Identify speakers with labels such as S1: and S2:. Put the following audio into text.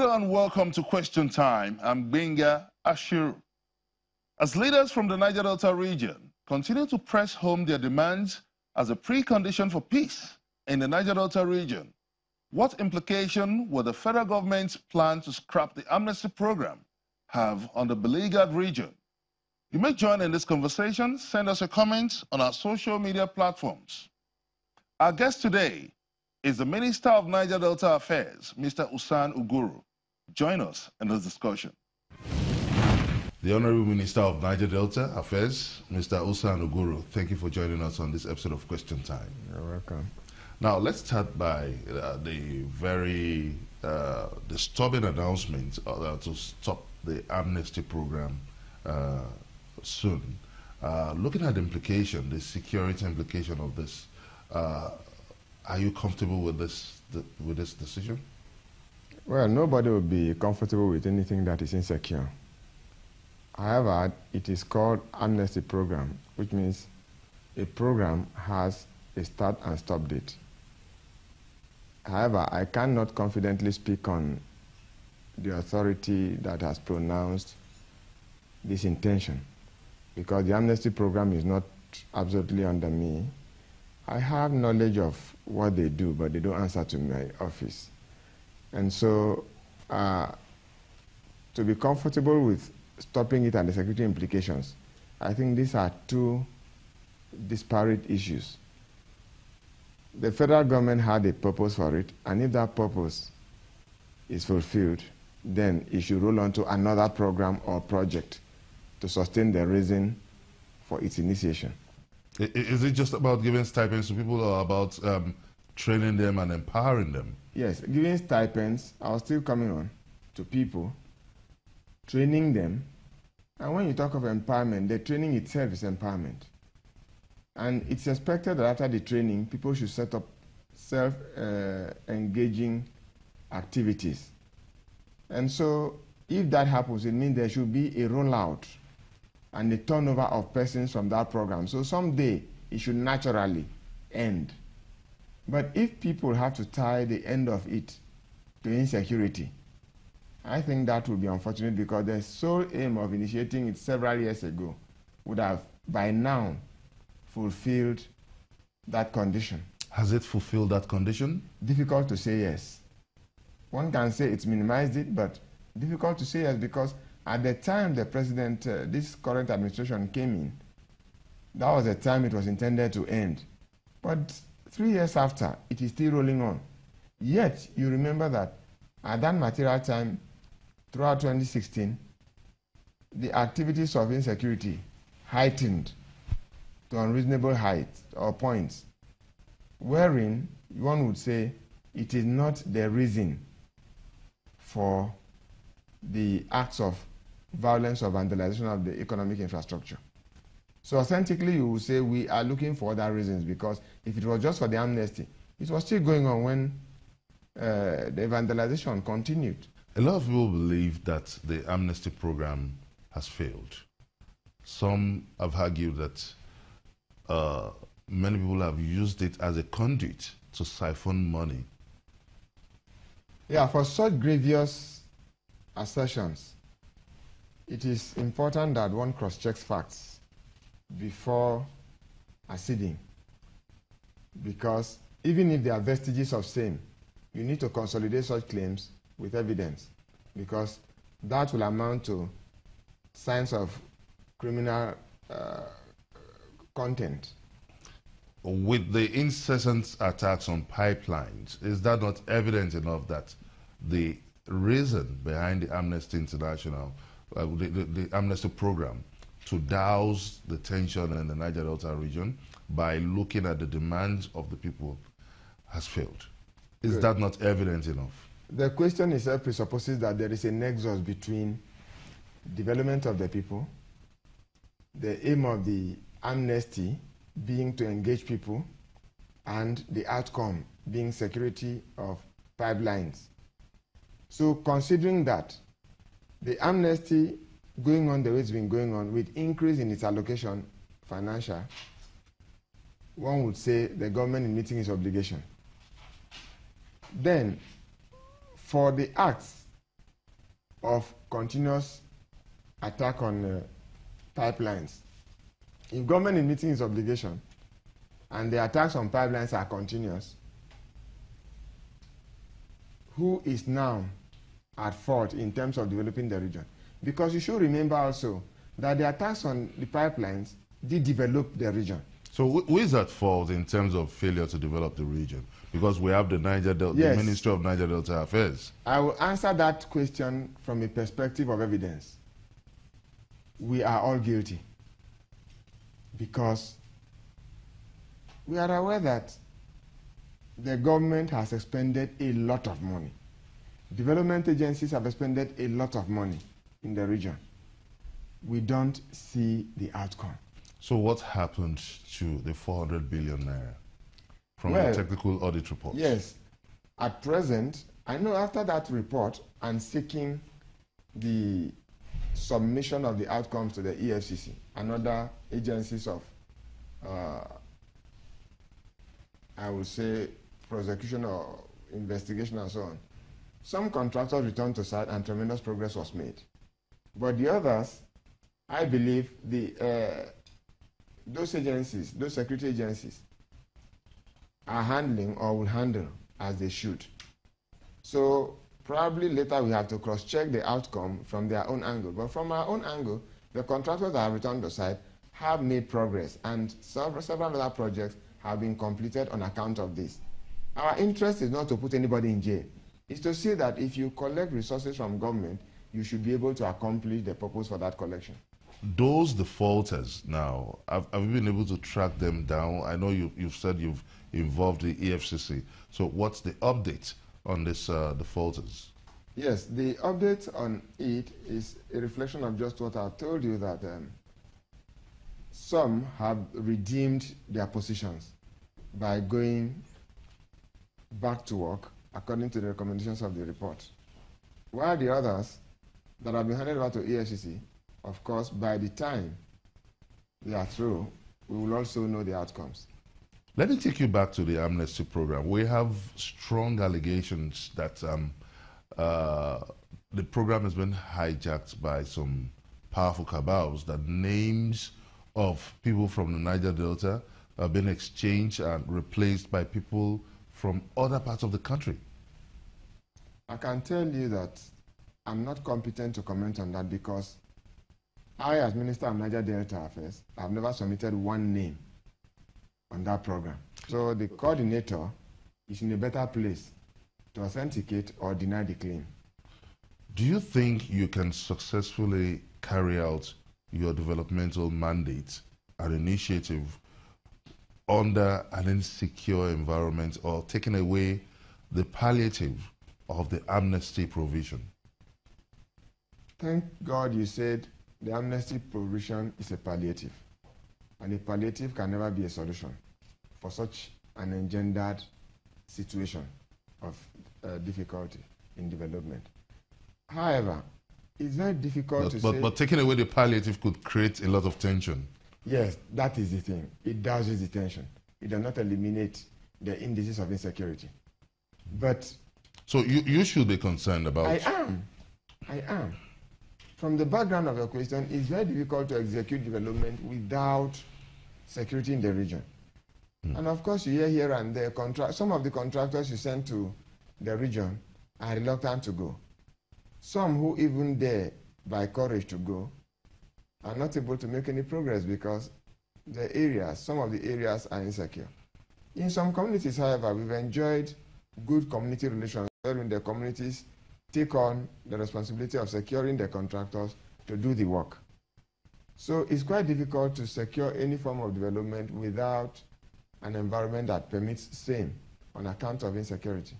S1: Hello and welcome to Question Time. I'm Benga Ashiru. As leaders from the Niger Delta region continue to press home their demands as a precondition for peace in the Niger Delta region, what implication will the federal government's plan to scrap the amnesty program have on the beleaguered region? You may join in this conversation. Send us a comment on our social media platforms. Our guest today is the Minister of Niger Delta Affairs, Mr. Usan Uguru. Join us in this discussion. The Honorable Minister of Niger Delta Affairs, Mr. Usan Uguru, thank you for joining us on this episode of Question Time.
S2: You're welcome.
S1: Now, let's start by the very disturbing announcement to stop the amnesty program soon. Looking at the implication, the security implication of this, are you comfortable with this decision?
S2: Well, nobody will be comfortable with anything that is insecure. However, it is called amnesty program, which means a program has a start and stop date. However, I cannot confidently speak on the authority that has pronounced this intention, because the amnesty program is not absolutely under me. I have knowledge of what they do, but they don't answer to my office. And so, to be comfortable with stopping it and the security implications, I think these are two disparate issues. The federal government had a purpose for it, and if that purpose is fulfilled, then it should roll on to another program or project to sustain the reason for its initiation.
S1: Is it just about giving stipends to people, or about training them and empowering them?
S2: Yes, giving stipends, I was still coming on, to people, training them. And when you talk of empowerment, the training itself is empowerment. And it's expected that after the training, people should set up self-engaging activities. And so, if that happens, it means there should be a rollout and a turnover of persons from that program. So someday, it should naturally end. But if people have to tie the end of it to insecurity, I think that would be unfortunate, because the sole aim of initiating it several years ago would have, by now, fulfilled that condition.
S1: Has it fulfilled that condition?
S2: Difficult to say yes. One can say it's minimized it, but difficult to say yes, because at the time the president, this current administration came in, that was the time it was intended to end. But 3 years after, it is still rolling on. Yet, you remember that at that material time, throughout 2016, the activities of insecurity heightened to unreasonable heights or points, wherein one would say it is not the reason for the acts of violence or vandalization of the economic infrastructure. So authentically, you will say we are looking for other reasons, because if it was just for the amnesty, it was still going on when the vandalization continued.
S1: A lot of people believe that the amnesty program has failed. Some have argued that many people have used it as a conduit to siphon money.
S2: Yeah, for such grievous assertions, it is important that one cross-checks facts before acceding, because even if there are vestiges of same, you need to consolidate such claims with evidence, because that will amount to signs of criminal content.
S1: With the incessant attacks on pipelines, is that not evident enough that the reason behind the Amnesty International, the amnesty program, to douse the tension in the Niger Delta region by looking at the demands of the people has failed? Is
S2: Good.
S1: that not evident enough?
S2: The question itself presupposes that there is a nexus between development of the people, the aim of the amnesty being to engage people, and the outcome being security of pipelines. So considering that, the amnesty going on the way it's been going on, with increase in its allocation, financial, one would say the government is meeting its obligation. Then, for the acts of continuous attack on pipelines. If government is meeting its obligation and the attacks on pipelines are continuous, who is now at fault in terms of developing the region? Because you should remember also that the attacks on the pipelines did develop the region.
S1: So who is at fault in terms of failure to develop the region? Because we have the Niger Delta,
S2: Yes.
S1: the Ministry of Niger Delta FS.
S2: I will answer that question from a perspective of evidence. We are all guilty because we are aware that the government has expended a lot of money. Development agencies have expended a lot of money in the region. We don't see the outcome.
S1: So what happened to the 400 billion naira from the technical audit report?
S2: Yes. At present, I know after that report and seeking the submission of the outcomes to the EFCC and other agencies of, I would say, prosecution or investigation and so on, some contractors returned to site and tremendous progress was made. But the others, I believe those agencies, those security agencies, are handling or will handle as they should. So probably later we have to cross-check the outcome from their own angle. But from our own angle, the contractors that have returned to site have made progress, and several other projects have been completed on account of this. Our interest is not to put anybody in jail. It's to see that if you collect resources from government, you should be able to accomplish the purpose for that collection.
S1: Those defaulters now, have you been able to track them down? I know you've said you've involved the EFCC. So what's the update on this defaulters?
S2: Yes, the update on it is a reflection of just what I told you, that some have redeemed their positions by going back to work according to the recommendations of the report, while the others that have been handed over to EFCC, of course, by the time they are through, we will also know the outcomes.
S1: Let me take you back to the amnesty program. We have strong allegations that the program has been hijacked by some powerful cabals, that names of people from the Niger Delta have been exchanged and replaced by people from other parts of the country.
S2: I can tell you that I'm not competent to comment on that because I, as Minister of Niger Delta FS, have never submitted one name on that program. So the coordinator is in a better place to authenticate or deny the claim.
S1: Do you think you can successfully carry out your developmental mandate and initiative under an insecure environment, or taking away the palliative of the amnesty provision?
S2: Thank God you said the amnesty provision is a palliative, and a palliative can never be a solution for such an engendered situation of difficulty in development. However, it's very difficult to say...
S1: But taking away the palliative could create a lot of tension.
S2: Yes, that is the thing. It does use the tension. It does not eliminate the indices of insecurity. But...
S1: So you should be concerned about...
S2: I am. From the background of your question, it's very difficult to execute development without security in the region. And of course, you hear here and there, some of the contractors you send to the region are reluctant to go. Some who even dare by courage to go are not able to make any progress because some of the areas are insecure. In some communities, however, we've enjoyed good community relations wherein the communities take on the responsibility of securing the contractors to do the work. So it's quite difficult to secure any form of development without an environment that permits same on account of insecurity.